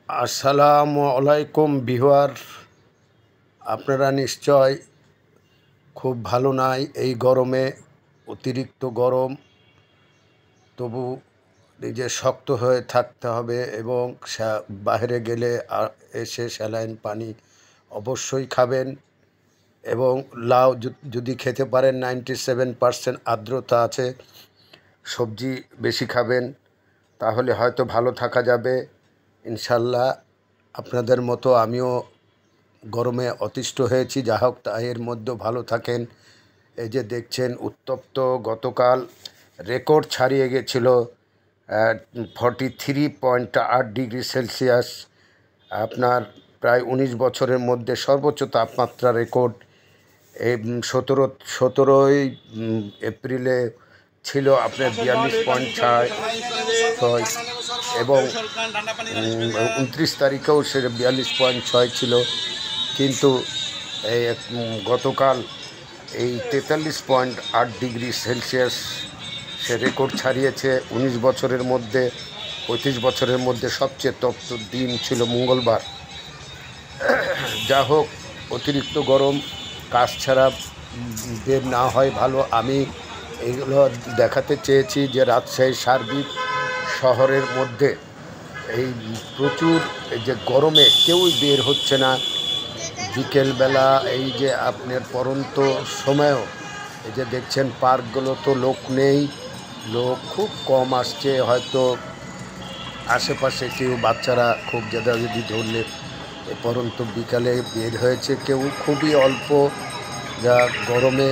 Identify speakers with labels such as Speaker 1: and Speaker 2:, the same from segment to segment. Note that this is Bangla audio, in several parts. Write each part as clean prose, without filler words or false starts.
Speaker 1: আসসালামু আলাইকুম ভিউয়ার, আপনারা নিশ্চয় খুব ভালো নাই এই গরমে। অতিরিক্ত গরম, তবু নিজে শক্ত হয়ে থাকতে হবে এবং বাইরে গেলে এসে স্যালাইন পানি অবশ্যই খাবেন। এবং লাউ যদি খেতে পারেন, 97% আর্দ্রতা আছে, সবজি বেশি খাবেন, তাহলে হয়তো ভালো থাকা যাবে ইনশাল্লাহ। আপনাদের মতো আমিও গরমে অতিষ্ঠ হয়েছি, যা হোক তা এর মধ্যে ভালো থাকেন। এই যে দেখছেন উত্তপ্ত, গতকাল রেকর্ড ছাড়িয়ে গেছিল 43.8 ডিগ্রি সেলসিয়াস। আপনার প্রায় 19 বছরের মধ্যে সর্বোচ্চ তাপমাত্রা রেকর্ড। এই 17ই এপ্রিলে ছিল আপনার 42.6 এবং 29 তারিখেও সে 42.6 ছিল। কিন্তু এই গতকাল এই 43.8 ডিগ্রি সেলসিয়াস সে রেকর্ড ছাড়িয়েছে। 19 বছরের মধ্যে, 35 বছরের মধ্যে সবচেয়ে তপ্ত দিন ছিল মঙ্গলবার। যা হোক, অতিরিক্ত গরম, কাজ ছাড়া বের না হয় ভালো। আমি এইগুলো দেখাতে চেয়েছি যে রাজশাহী সার্বিক শহরের মধ্যে এই প্রচুর এই যে গরমে কেউই বের হচ্ছে না। বিকেলবেলা এই যে আপনার পরন্ত সময়ও এই যে দেখছেন পার্কগুলো তো লোক নেই, লোক খুব কম আসছে। হয়তো আশেপাশে কেউ বাচ্চারা খুব জেদাজেদি ধরলে পরন্ত বিকালে বের হয়েছে, কেউ খুবই অল্প। যা গরমে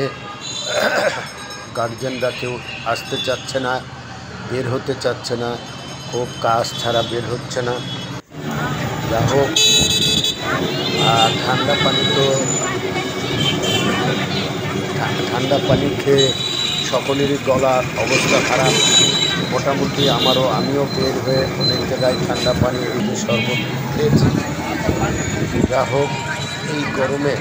Speaker 1: গার্জেনরা কেউ আসতে চাচ্ছে না, বের হতে চাচ্ছে না, খুব কাজ ছাড়া বের হচ্ছে না। যা হোক, আর ঠান্ডা পানি খেয়ে সকলেরই গলার অবস্থা খারাপ। মোটামুটি আমিও বের হয়ে অনেক জায়গায় ঠান্ডা পানি এই যে শরবত খেয়েছি। যা হোক, এই গরমে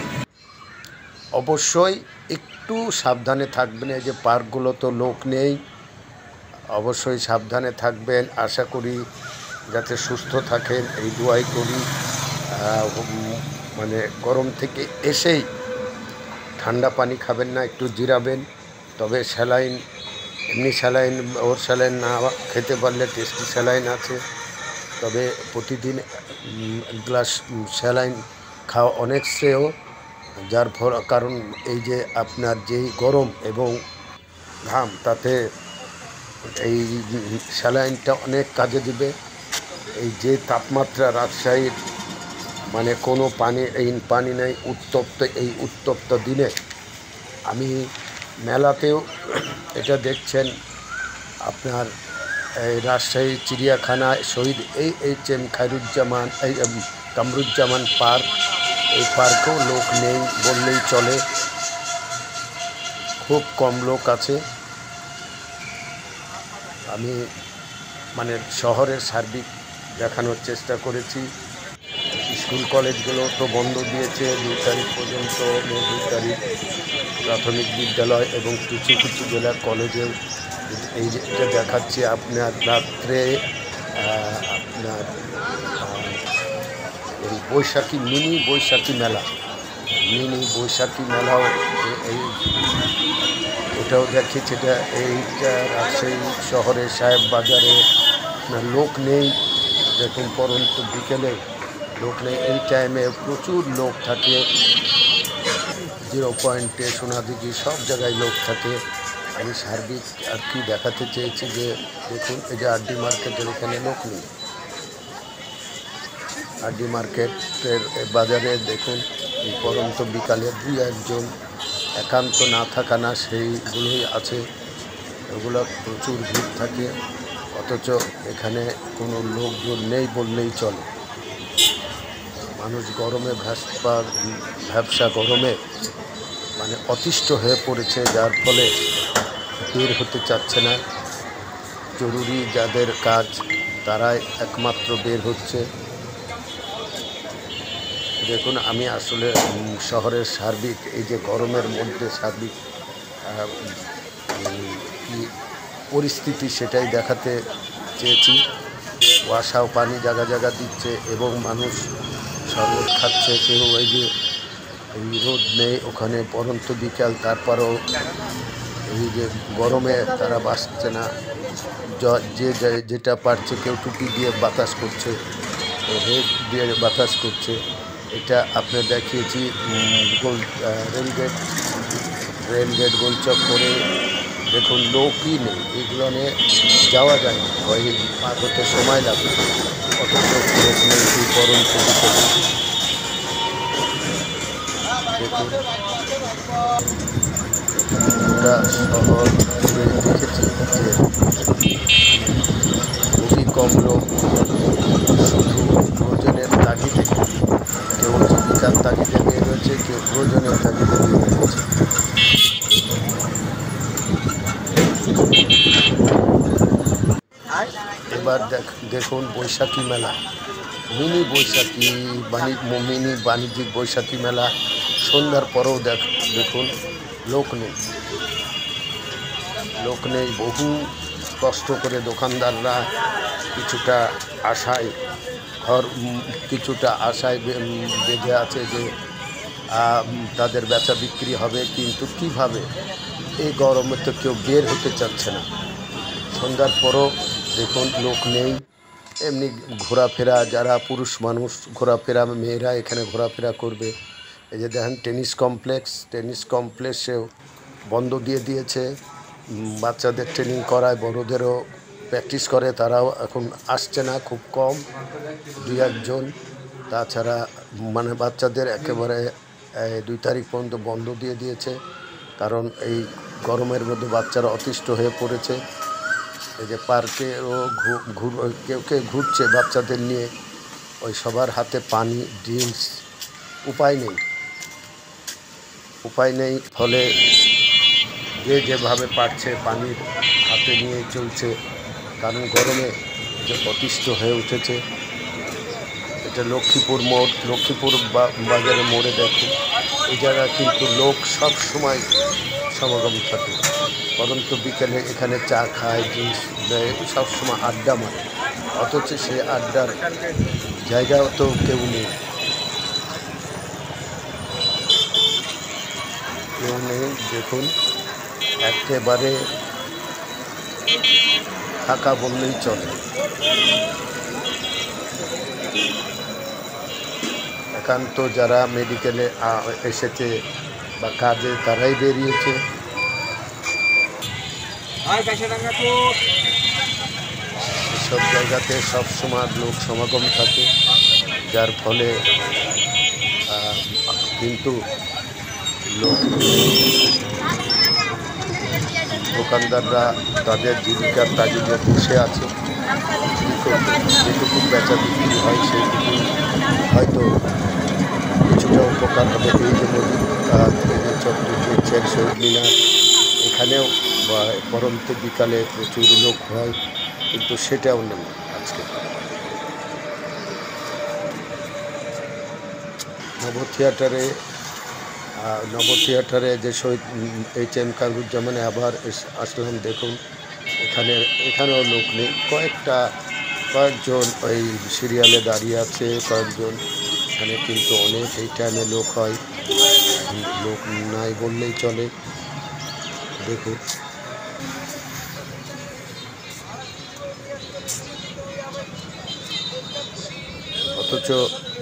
Speaker 1: অবশ্যই একটু সাবধানে থাকবেন। এই যে পার্কগুলো তো লোক নেই, অবশ্যই সাবধানে থাকবেন। আশা করি যাতে সুস্থ থাকেন, এই দোয়াই করি। মানে গরম থেকে এসেই ঠান্ডা পানি খাবেন না, একটু জিরাবেন। তবে এমনি স্যালাইন না খেতে পারলে টেস্টি স্যালাইন আছে, তবে প্রতিদিন গ্লাস স্যালাইন খাওয়া অনেক শ্রেয়। কারণ এই যে আপনার যেই গরম এবং ঘাম, তাতে এই স্যালাইনটা অনেক কাজে দিবে। এই যে তাপমাত্রা রাজশাহীর, মানে কোনো পানি নেই, এই উত্তপ্ত দিনে আমি মেলাতেও এটা দেখছেন আপনার এই রাজশাহী চিড়িয়াখানায় শহীদ এইচ.এম. কামরুজ্জামান পার্ক, এই পার্কেও লোক নেই বললেই চলে, খুব কম লোক আছে। আমি মানে শহরের সার্বিক দেখানোর চেষ্টা করেছি। স্কুল কলেজগুলো তো বন্ধ দিয়েছে 2 তারিখ পর্যন্ত, মে 2 তারিখ। প্রাথমিক বিদ্যালয় এবং কিছু কিছু জেলার কলেজেও এই যে এটা দেখাচ্ছি আপনার রাত্রে আপনার এই মিনি বৈশাখী মেলাও এই ওটাও দেখিয়েছে। এইটা রাজশাহী শহরের সাহেব বাজারে লোক নেই, দেখুন পরন্ত বিকেলে লোক নেই। এই টাইমে প্রচুর লোক থাকে, 0 পয়েন্টে, সোনাদিঘি, সব জায়গায় লোক থাকে। আমি সার্বিক আর কি দেখাতে চেয়েছি যে দেখুন এই যে আরডি মার্কেটের এখানে লোক নেই। আরডি মার্কেটের বাজারে দেখুন এই পরন্ত বিকালে 2-1 জন, একান্ত না থাকা না সেইগুলোই আছে, ওগুলো প্রচুর ভিড় থাকে। অথচ এখানে কোনো লোকজন নেই বললেই চলে। মানুষ গরমে ভ্যাবসা গরমে মানে অতিষ্ঠ হয়ে পড়েছে, যার ফলে বের হতে চাচ্ছে না। জরুরি যাদের কাজ তারাই একমাত্র বের হচ্ছে। দেখুন, আমি আসলে শহরের সার্বিক এই যে গরমের মধ্যে সার্বিক কি পরিস্থিতি সেটাই দেখাতে চেয়েছি। ওয়াসাও পানি জায়গা জায়গা দিচ্ছে এবং মানুষ শরবত খাচ্ছে। কেউ ওই যে এই রোদ নেই ওখানে পরন্ত বিকাল, তারপরেও এই যে গরমে তারা বাঁচছে না, যে যেটা পারছে, কেউ টুপি দিয়ে বাতাস করছে, হেড দিয়ে বাতাস করছে। এটা আপনি দেখিয়েছি রেলগেট গোলচক করে। দেখুন লোকই নেই, এগুলো নিয়ে যাওয়া যায় না, ওই পার হতে সময় লাগবে। অথচ লোক নেই এই পরন্ত বিকেলে। দেখুন গোটা শহর জুড়ে দেখেছি যে খুবই কম লোক শুধু প্রয়োজনের তাগিদে, কেউ জীবিকার তাগিদে বের হয়েছে, কেউ প্রয়োজনের তাগিদে বের হয়েছে। এবার দেখুন বৈশাখী মেলা, মিনি বাণিজ্যিক বৈশাখী মেলা। সন্ধ্যার পরেও দেখুন লোক নেই। বহু কষ্ট করে দোকানদাররা কিছুটা আশায় বেঁধে আছে যে তাদের বেচা বিক্রি হবে, কিন্তু কিভাবে? এই গরমে তো কেউ বের হতে চাচ্ছে না। সন্ধ্যার পরও দেখুন লোক নেই। এমনি ঘোরাফেরা, যারা পুরুষ মানুষ ঘোরাফেরা, মেয়েরা এখানে ঘোরাফেরা করবে। এই যে দেখেন টেনিস কমপ্লেক্সেও বন্ধ দিয়ে দিয়েছে। বাচ্চাদের ট্রেনিং করায়, বড়োদেরও প্র্যাকটিস করে, তারাও এখন আসছে না, খুব কম, 2-1 জন। তাছাড়া মানে বাচ্চাদের একেবারে 2 তারিখ পর্যন্ত বন্ধ দিয়ে দিয়েছে, কারণ এই গরমের মধ্যে বাচ্চারা অতিষ্ঠ হয়ে পড়েছে। এই যে পার্কেও কেউ ঘুরছে বাচ্চাদের নিয়ে, ওই সবার হাতে পানি, ড্রিঙ্কস, উপায় নেই। ফলে যে যেভাবে পারছে পানির হাতে নিয়ে চলছে, কারণ গরমে যে অতিষ্ঠ হয়ে উঠেছে। এটা লক্ষ্মীপুর বাজারের মোড়ে দেখুন, এই জায়গায় কিন্তু লোক সব সময় সমাগম থাকে। পরন্ত বিকেলে এখানে চা খায়, ড্রিঙ্কস দেয়, সবসময় আড্ডা মারে। অথচ সে আড্ডার জায়গাও তো কেউ নেই। দেখুন একেবারে ফাঁকা বললেই চলে। একান্ত যারা মেডিকেলে এসেছে বা কাজে, তারাই বেরিয়েছে। এসব জায়গাতে সবসময় লোক সমাগম থাকে, যার ফলে কিন্তু লোক দোকানদাররা তাদের জীবিকার তাগিদে বসে আছে। যেটুকু বেচা বিক্রি হয় সেইটুকু হয়তো কিছুটা উপকার হবে। এই যে চত্বর দেখছেন, শহীদ মিনার, এখানেও পরন্ত বিকালে প্রচুর লোক হয়, কিন্তু সেটাও নেই আজকে। নব থিয়েটারে যে শহীদ HM কামরুজ্জামানে আবার আসলাম। দেখুন এখানেও লোক নেই, কয়েকজন ওই সিরিয়ালে দাঁড়িয়ে আছে কয়েকজন। এখানে কিন্তু অনেক এই টাইমে লোক হয়, লোক নাই বললেই চলে। দেখুন অথচ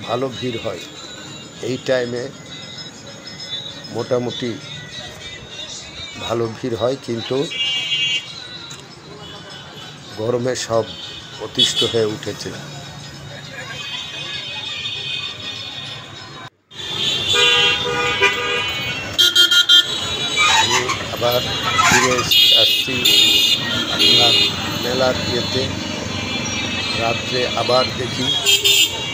Speaker 1: ভালো ভিড় হয় এই টাইমে, মোটামুটি ভালো ভিড় হয়, কিন্তু গরমে সব অতিষ্ঠ হয়ে উঠেছে। আমি আবার ফিরে আসছি আপনার মেলার ইয়েতে। রাত্রে আবার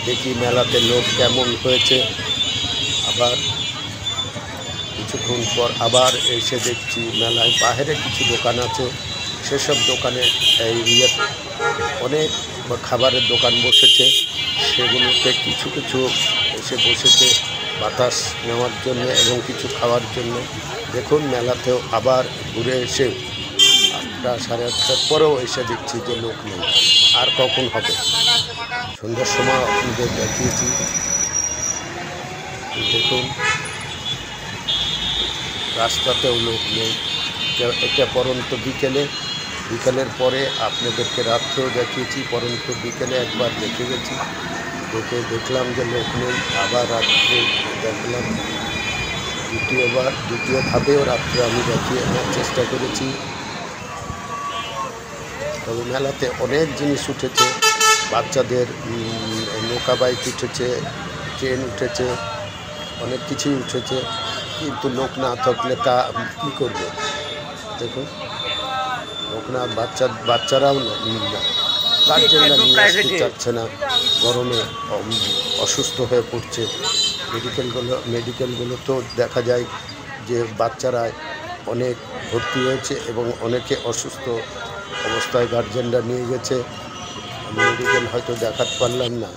Speaker 1: দেখি মেলাতে লোক কেমন হয়েছে। আবার কিছুক্ষণ পর আবার এসে দেখছি মেলায় বাইরে কিছু দোকান আছে, সেসব দোকানে অনেক খাবারের দোকান বসেছে, সেগুলোতে কিছু এসে বসেছে বাতাস নেওয়ার জন্য এবং কিছু খাওয়ার জন্য। দেখুন মেলাতেও আবার ঘুরে এসে 8টা 8:30টার পরেও এসে দেখছি যে লোক নেই। আর কখন হবে? সন্ধ্যার সময় আপনাদের দেখিয়েছি, দেখুন রাস্তাতেও লোক নেই। এটা পরন্ত বিকেলের পরে আপনাদেরকে রাত্রেও দেখিয়েছি, পরন্ত বিকেলে একবার দেখে গেছি, দেখলাম যে লোক নেই। আবার রাত্রে দেখলাম, দ্বিতীয়ভাবেও রাত্রে আমি দেখিয়ে আনার চেষ্টা করেছি। তবে মেলাতে অনেক জিনিস উঠেছে, বাচ্চাদের নৌকা বাইক উঠেছে, ট্রেন উঠেছে, অনেক কিছুই উঠেছে, কিন্তু লোক না থাকলে তা কী করবে? দেখুন লোক না, বাচ্চারাও না, গার্জেনরা নিয়ে আসতে চাচ্ছে না, গরমে অসুস্থ হয়ে পড়ছে। মেডিকেলগুলো তো দেখা যায় যে বাচ্চারা অনেক ভর্তি হয়েছে এবং অনেকে অসুস্থ অবস্থায় গার্জেনরা নিয়ে গেছে। আমি মেডিকেল হয়তো দেখাতে পারলাম না।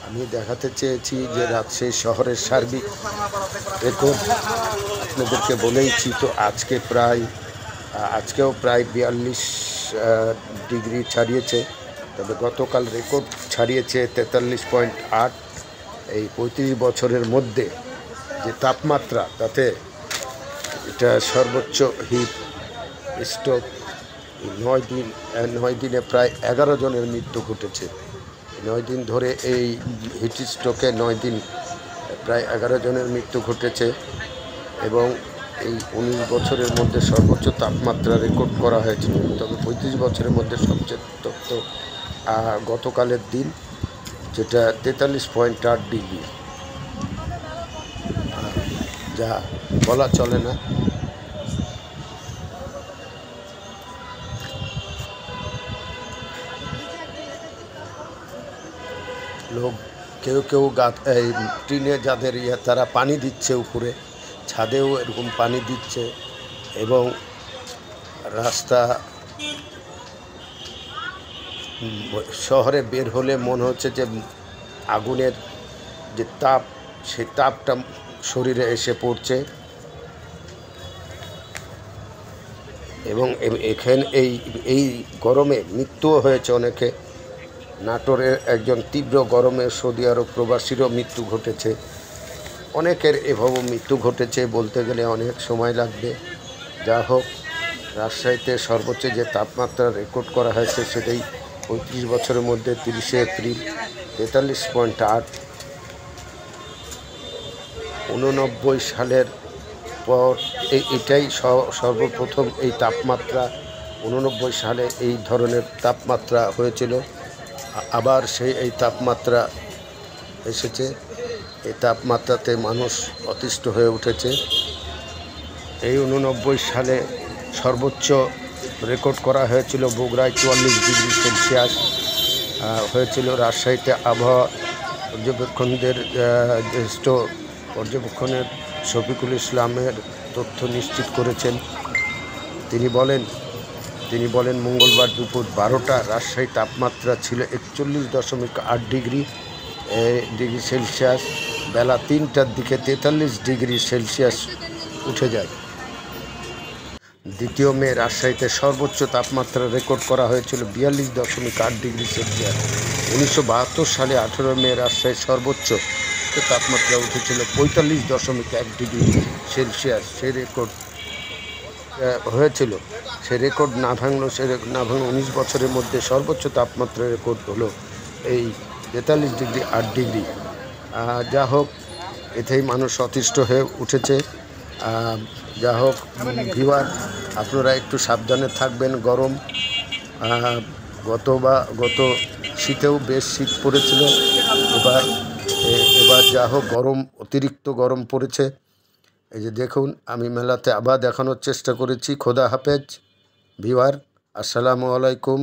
Speaker 1: আমি দেখাতে চেয়েছি যে রাজশাহী শহরের সার্বিক রেকর্ড আপনাদেরকে বলেইছি তো। আজকেও প্রায় 42 ডিগ্রি ছাড়িয়েছে, তবে গতকাল রেকর্ড ছাড়িয়েছে 43.8। এই 35 বছরের মধ্যে যে তাপমাত্রা, তাতে এটা সর্বোচ্চ হিট স্ট্রোক। 9 দিনে প্রায় 11 জনের মৃত্যু ঘটেছে। 9 দিন ধরে এই হিট স্ট্রোকে 9 দিন প্রায় 11 জনের মৃত্যু ঘটেছে। এবং এই 19 বছরের মধ্যে সর্বোচ্চ তাপমাত্রা রেকর্ড করা হয়েছিল। তবে 35 বছরের মধ্যে সবচেয়ে গতকালের দিন, যেটা 43.8 ডিগ্রি, যা বলা চলে না। লোক কেউ এই টিনে যাদের তারা পানি দিচ্ছে, উপরে ছাদেও এরকম পানি দিচ্ছে। এবং রাস্তা শহরে বের হলে মনে হচ্ছে যে আগুনের যে তাপ, সেই তাপটা শরীরে এসে পড়ছে। এবং এখানে এই গরমে মৃত্যুও হয়েছে অনেকে। নাটোরের একজন তীব্র গরমে সৌদি আরব প্রবাসীরও মৃত্যু ঘটেছে। অনেকের এভাবে মৃত্যু ঘটেছে, বলতে গেলে অনেক সময় লাগবে। যা হোক, রাজশাহীতে সর্বোচ্চ যে তাপমাত্রা রেকর্ড করা হয়েছে সেটাই 35 বছরের মধ্যে 30শে এপ্রিল 43.8। 89 সালের পর এটাই সর্বপ্রথম এই তাপমাত্রা। 89 সালে এই ধরনের তাপমাত্রা হয়েছিল। আবার এই তাপমাত্রা এসেছে। এই তাপমাত্রাতে মানুষ অতিষ্ঠ হয়ে উঠেছে। এই 89 সালে সর্বোচ্চ রেকর্ড করা হয়েছিল বগুড়ায় 44 ডিগ্রি সেলসিয়াস হয়েছিল। রাজশাহীতে আবহাওয়া পর্যবেক্ষণদের জ্যেষ্ঠ পর্যবেক্ষণের শফিকুল ইসলামের তথ্য নিশ্চিত করেছেন। তিনি বলেন মঙ্গলবার দুপুর 12টা রাজশাহী তাপমাত্রা ছিল 41.8 ডিগ্রি সেলসিয়াস। বেলা 3টার দিকে 43 ডিগ্রি সেলসিয়াস উঠে যায়। 2 মে রাজশাহীতে সর্বোচ্চ তাপমাত্রা রেকর্ড করা হয়েছিল 42.8 ডিগ্রি সেলসিয়াস। 1972 সালে 18 মে রাজশাহীর সর্বোচ্চ তাপমাত্রা উঠেছিল 45.1 ডিগ্রি সেলসিয়াস। সেই রেকর্ড হয়েছিল, সে রেকর্ড না ভাঙলো 19 বছরের মধ্যে সর্বোচ্চ তাপমাত্রা রেকর্ড হলো এই 43.8 ডিগ্রি। যা হোক, এতেই মানুষ অতিষ্ঠ হয়ে উঠেছে। যা হোক ভিউয়ার, আপনারা একটু সাবধানে থাকবেন। গরম গত শীতেও বেশ শীত পড়েছিল। এবার যা হোক অতিরিক্ত গরম পড়েছে। এই যে দেখুন, আমি মেলাতে আবার দেখানোর চেষ্টা করেছি। খোদা হাফেজ ভিউয়ার, আসসালামু আলাইকুম।